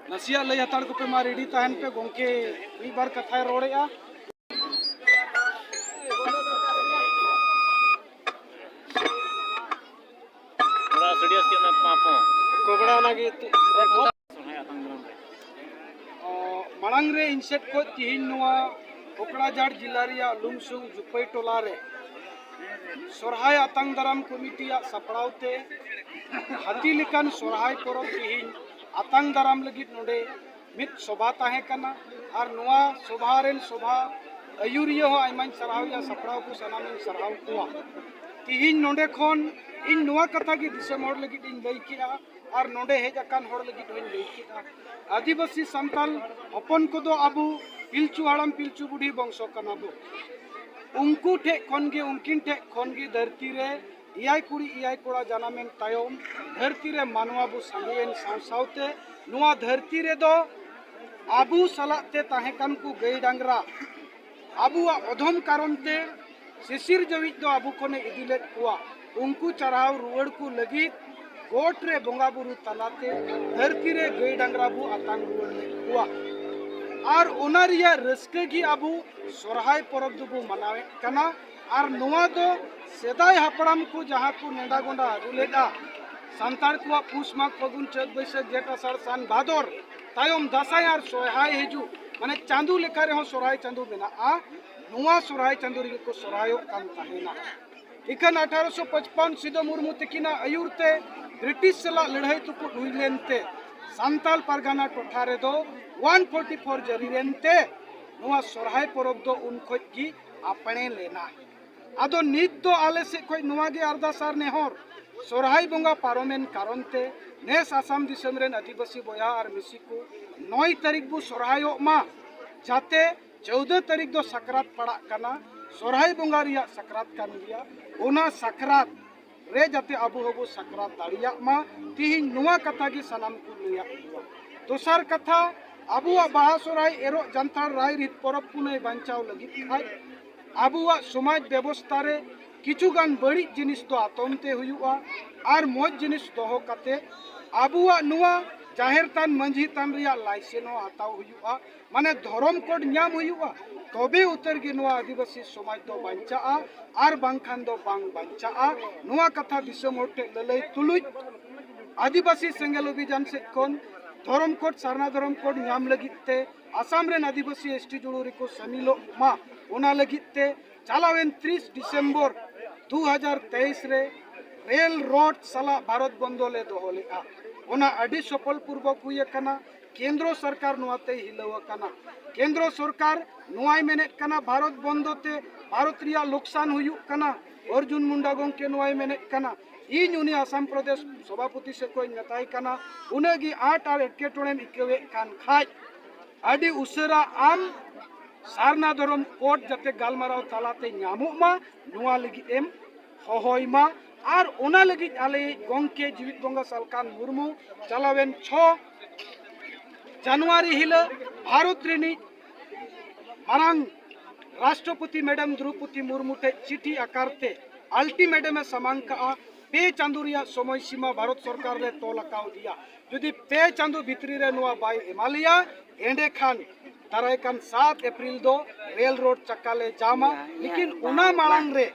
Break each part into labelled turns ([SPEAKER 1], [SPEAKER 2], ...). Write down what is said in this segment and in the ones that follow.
[SPEAKER 1] नसिया लई हताड़ को पे मा रेडी तहन पे गोंके एक बार कथा रोड़ेआ
[SPEAKER 2] थोड़ा सीरियस के ना पापो
[SPEAKER 1] कोबड़ा लगी मांग रे इनसेट को तिहिन नुआ कोकड़ाझाड़ जिला रिया लुमसुंग जुपई टोला रे सोरहाय आतंग दाराम कमिटी सपड़ावते हाथी लेकान सोरहाय परब तिहिन आतंग दाराम लगित नोडे मित सभा ताहे कना और नुआ सभा रेन सभा अयुरिया हो आइमान सराहया सपड़ाव को सनामिन सराव कुआ तिहिन नोडे खन इन नुआ कथा की दिसम होड़ लगित इन लई किया और नोडे हेज अकान होड़ लगित होइन लई किया आदिवासी संताल हपन को दो आबू पिलचू हाड़म पिलचू बुढ़ी वंशो कना बो उनको ठे खन गे उनकिन ठे खन गे धरती रे इयाय कुड़ी इयाय कोड़ा जनामेन तायम धरती रे मानवा बु सांगेन सावसावते नुआ धरती रे दो आबू सलाते ताहे कान को गई डांगरा आबुआ अधम कारण ते शिशिर जवित दो आबू कोने इदिलेट कुआ उनको चढ़ाव रुवड़ को लगित गोट रे बोंगा बुरु तलाते धरती रे गई डांगरा बु आतांग रुवड़ ले कुआ और ओनारिया रस्के की आबू सोरहाय परब दुबु मनावे कना और नुआ दो सेदाय हापड़ाम को जहाँ को नेडा गोंडा आगुलेदा सांतार को पुष माघ फगुन चैत बैसाख जेठ आषाढ़ सान भादर तायम दासाय और सोरहाय हेजु माने चांदू लेखा रे हो सोरहाय चांदू बेना आ नुआ सोरहाय चांदू रे को सोरहायो कान ताहेना इखन 1855 सिदो मुर्मू तकिना अयुरते ब्रिटिश सला लड़ाई तुकु हुई लेनते सांताल परगना टोठा रे दो 144 जरी लेनते नुआ सोरहाय परब दो उन खोज की अपने लेना आदो नित दो आले से खोज नुआ गे अरदासार नेहर सोरहाय बोंगा पारोमेन कारणते नेस आसाम दिसम रेन आदिवासी बोया और मिसिकु 9 तारीख बु सोरहायो मा जाते 14 तारीख दो सकरात पड़ा कना सोरहाय बोंगा रिया सकरात कान गया ओना सकरात रे जाते आबू हबू सकरात दाड़िया मा तिहिन नुआ कथा की सनाम को लिया दोसर कथा आबुआ बाहा सोरहाय एरो जानथार राय रित परब पुनय बांचाव लगी खाय आबुआ समाज व्यवस्था रे किचुगान बड़ी जिनिस तो आतमते हुआ और मोज जिनिस दोहो कते आबुआ नुआ जाहिर तान मंझी तान रिया लाइसेंस हताव हुआ माने धर्म कोड न्याम हुआ तबे उतर के नुआ आदिवासी समाज दो बांचा और बांखान दो बांग बांचा नुआ कथा दिसम होटे ललई तुलुज आदिवासी सेंगेल अभियान से कोन धर्म कोड सारना धर्म कोड न्याम लगिते आसाम रेन आदिवासी एसटी जुड़ूरी को समिलो मा ओना लगिते चालावेन 30 दिसंबर 2023 रे रेल रोड सला भारत बंदो ले दोहले ओना अडी सफल पूर्वक हुई कना केंद्र सरकार नुआते हिलव कना केंद्र सरकार नुआई मेनेट कना भारत बंदोते भारत रिया नुकसान हुई कना अर्जुन मुंडा गोंके नुआई मेनेट कना इन उनी आसाम प्रदेश सभापति से कोई नताई कना उनेगी 8 और एटकेटोड़े इकवे कान खाय अडी उसरा आम सारना धर्म कोड जाते गालमाराव तालाते न्यामुमा नुआ लगी एम होहोइमा और ओना लगी आले गोंके जीवित बोंगा सालकान मुर्मू चलावेन 6 जनवरी हिल भारत रेनी मारांग राष्ट्रपति मैडम द्रौपदी मुर्मू टे चिठी आकारते अल्टीमेटम समांका पे चांदुरिया समय सीमा भारत सरकार ले तोलकाव दिया यदि पे चांदु भितरी रे नुआ बाई एमालिया एंडे खान दारायकान 7 अप्रैल दो रेल रोड चक्काले जामा लेकिन उना मांग रे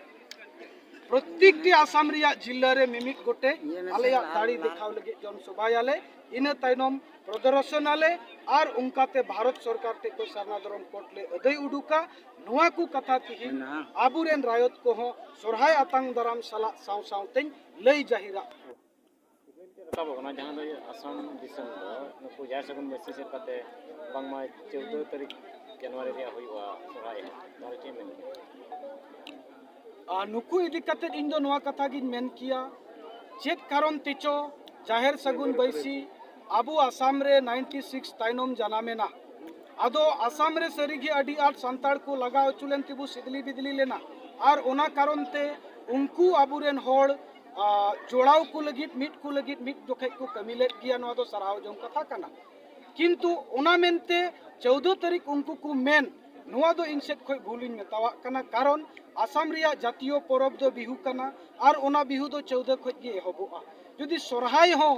[SPEAKER 1] प्रत्येक टी आसाम रिया जिल्ला रे मिमिट गोटे आलेया दाड़ी दिखाव लगे जन सभायाले इन तायनम प्रदर्शन आले और उनकाते भारत सरकार ते को सरना धर्म कोर्ट ले अदय उडुका नुआ को कथा तिहि आबुरेन रायत को हो सोरहाय आतंग दाराम सला साव सावते लई जाहिरा
[SPEAKER 2] तब होना जहां दो आसाम दिसम दो नुकु जाय सगुन मैसेज कते बांगमा 14 तारीख जनवरी रे होइवा सोरहाय दार चेमेन
[SPEAKER 1] नुकु इदी कते इन दो नुआ कथा गिन मेन किया चेत कारण तेचो जाहिर सगुन बैसी आबू आसाम रे 96 ताइनम जनामेना आदो आसाम रे सरीगी अडी आठ संताड़ को लगा चुलेन तिबु सिदली बिदली लेना और ओना कारण ते उनको आबुरेन होड़ जोड़ाव को लगित मिट जोखे को कमिलेट किया नुआ दो सराव जों कथा कना किंतु ओना मेनते 14 तारीख उनको को मेन नुआ दो इनसेट खोय भूलिन मेतावा कना कारण आसाम रिया जातीय परब दो बिहु कना और ओना बिहु दो 14 खोय गे एहबोआ जदि सोरहाय हो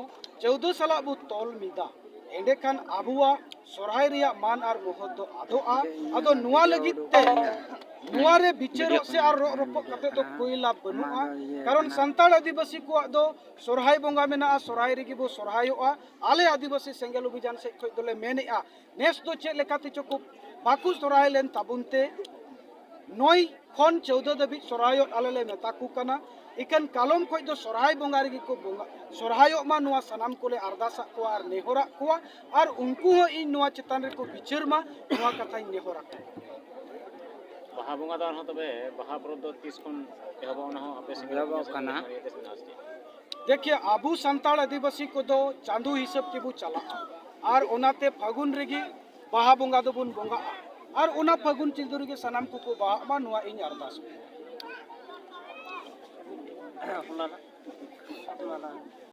[SPEAKER 1] 14 साला बु तोल मिदा एंडेखान आबुआ सोरहाय रिया मान और महत्व दो आदोआ आदो नुआ लगित ते नुआ रे बिचारो से और रोपो कते तो कोई लाभ बनुआ कारण संताल आदिवासी को दो सोरहाय बोंगा मेना सोरहाय रेगी बो सोरहायोआ आले आदिवासी सेंगेल अभियान से खय दोले मेनेआ नेस दो चे लेकाते चको बाकु सोरहाय लेन ताबुनते 9 खन 14 दबि सोरहाय आले ले मेताकु कना इकन कालम खय दो सोरहाय बोंगा रेगी को बोंगा सोरहायो मा नुआ सनाम कोले अरदासा को और नेहरा को और उनको हो इन नुआ चितान रे को बिचार मा नुआ कथा नेहरा
[SPEAKER 2] बाहा बोंगा दान हो तबे बाहा पर्व दो 30 खन एहबा ओना हो आपे सेंगेल कना
[SPEAKER 1] देखिए आबू संताल आदिवासी को दो चांदू हिसाब के बु चला और ओनाते फागुन रेगी बाहा बोंगा दो बुन बोंगा और ओना फागुन चिंदुर के सनाम को बाहा मा नुआ इन अरदास